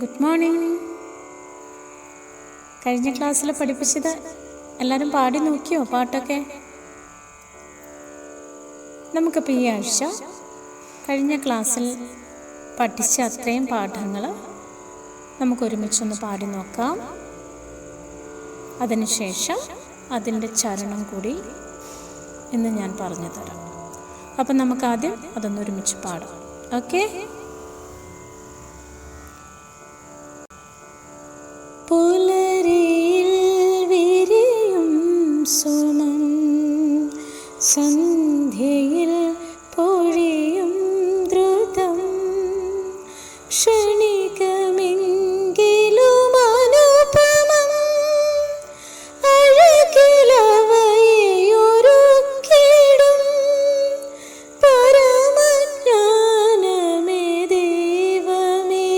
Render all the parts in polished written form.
Good morning. കഴിഞ്ഞ ക്ലാസ്സിൽ പഠിപ്പിച്ചത് എല്ലാവരും പാടി നോക്കിയോ പാട്ടൊക്കെ? നമുക്കിപ്പോൾ ഈ ആഴ്ച കഴിഞ്ഞ ക്ലാസ്സിൽ പഠിച്ച അത്രയും പാഠങ്ങൾ നമുക്കൊരുമിച്ചൊന്ന് പാടി നോക്കാം. അതിനുശേഷം അതിൻ്റെ ചരണം കൂടി ഇന്ന് ഞാൻ പറഞ്ഞു തരാം. അപ്പം നമുക്കാദ്യം അതൊന്നൊരുമിച്ച് പാടാം. ഓക്കെ? പുലരിയിൽ വിരിയും സുമം, സന്ധ്യയിൽ പൊഴിയും ദ്രുതം, ക്ഷണികമെങ്കിലും അനുപമം, അഴകിലവയൊരുക്കിടും പരമജ്ഞാനമേ ദൈവമേ,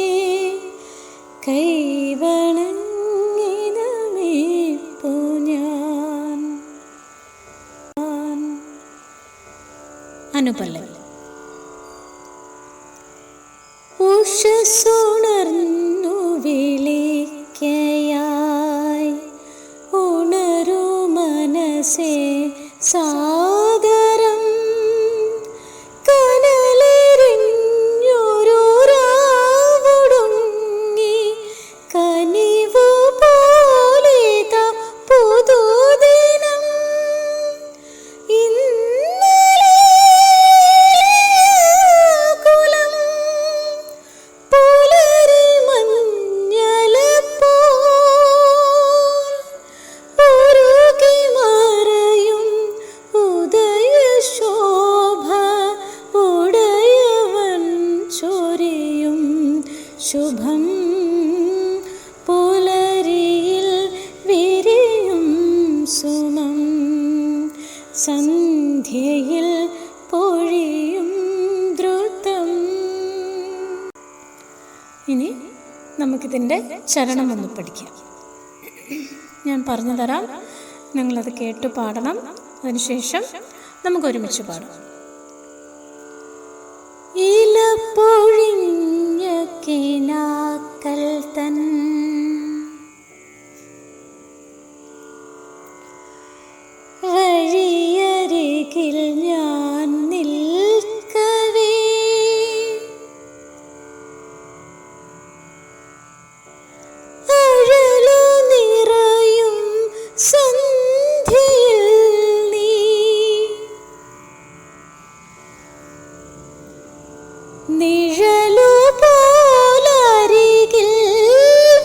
കൈവണങ്ങിനമേപ്പു ഞാൻ. അനുപല്ലവി. ഉഷസ്സുണർന്നു വിളിക്കയായി ഉണരു മനസ്സേ സാദരം, കനലെറിഞ്ഞൊരു രാവുടുങ്ങി കനിവു പോലെതാ പുതുദിനം. ഇന്നലെകുലം പുലരി മഞ്ഞലപ്പോൾ ഉരുകി മറയും ഉദയശോഭ, ഉടയവൻ ചൊരിയും ശുഭം. പുലരിയിൽ വിരിയും സുമം, സന്ധ്യയിൽ പൊഴിയും ദ്രുതം. ഇനി നമുക്കിതിൻ്റെ ചരണം ഒന്ന് പഠിക്കാം. ഞാൻ പറഞ്ഞു തരാം, നിങ്ങളത് കേട്ട് പാടണം. അതിനുശേഷം നമുക്കൊരുമിച്ച് പാടാം. ഇലപ്പൊഴിഞ്ഞ കിനാക്കൾ തൻ വഴിയരികിൽ ഞാൻ നിൽക്കവേ, അഴലു നിറയും സന്ധ്യയിൽ നീ നിഴലു പോലരികിൽ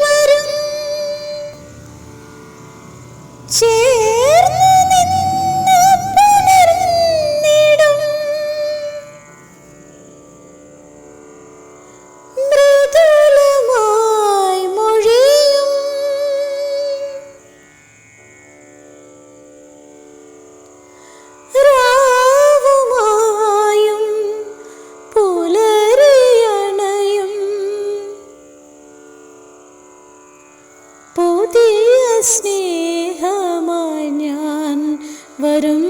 വരും, ചേർന്നു നിന്ന് പുണർന്നിടും മൃദുലമായി മൊഴിയും രാവുമായും പുലരിയണയും പുതിയ സ്നേഹമായി ഞാൻ വരും.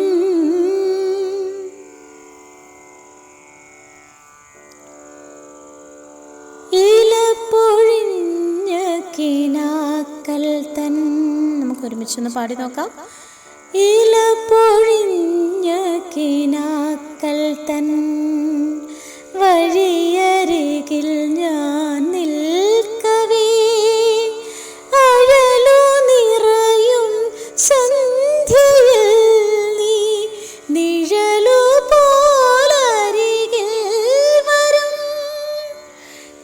ഇലപ്പൊഴിഞ്ഞ കിനാക്കൾ തൻ, നമുക്കൊരുമിച്ചൊന്ന് പാടി നോക്കാം. ഇലപ്പൊഴിഞ്ഞ കിനാക്കൾ തൻ വഴിയരികിൽ ഞാൻ നിൽക്കവേ, അഴലു നിറയും സന്ധ്യയിൽ നീ നിഴലു പോലരികിൽ വരും,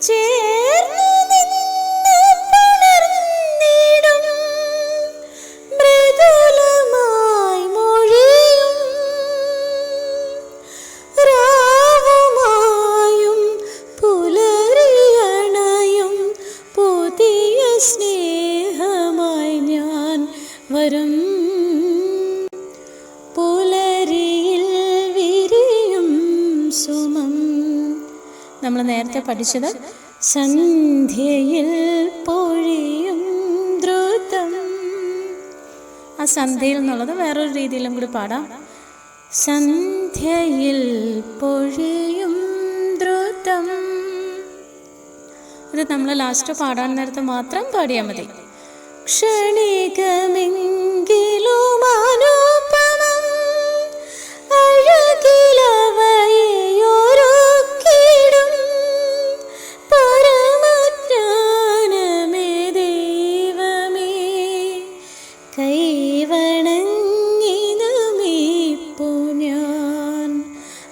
ചേർന്നു നിന്ന് പുണർന്നിടും മൃദുലമായി മൊഴിയും രാവുമായും പുലരിയണയും പുതിയ സ്നേഹമായി ഞാൻ വരും. പുലരിയിൽ വിരിയും സുമം, നമ്മൾ നേരത്തെ പഠിച്ചത് സന്ധ്യയിൽ പൊഴിയും ദ്രുതം. ആ സന്ധ്യയിൽ എന്നുള്ളത് വേറൊരു രീതിയിലും കൂടി പാടാം. സന്ധ്യയിൽ പൊഴിയും ദ്രുതം, ഇത് നമ്മൾ ലാസ്റ്റ് പാടാൻ നേരത്ത് മാത്രം പാടിയാൽ മതി. ക്ഷണികമെങ്കിലും അനുപമം അഴകിലവയൊരുക്കിടും പരമജ്ഞാനമേ ദൈവമേ കൈവണങ്ങി നമിപ്പു ഞാൻ.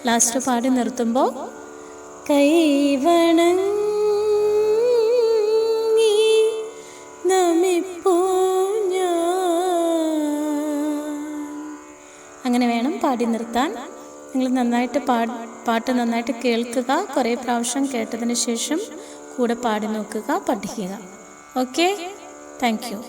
ലാസ്റ്റ് പാടി നിർത്തുമ്പോൾ കൈവണങ്ങി നമിപ്പു ഞാൻ. അങ്ങനെ വേണം പാടി നിർത്താൻ. നിങ്ങൾ നന്നായിട്ട് പാട്ട് നന്നായിട്ട് കേൾക്കുക. കുറേ പ്രാവശ്യം കേട്ടതിന് ശേഷം കൂടെ പാടി നോക്കുക, പഠിക്കുക. Okay, thank you.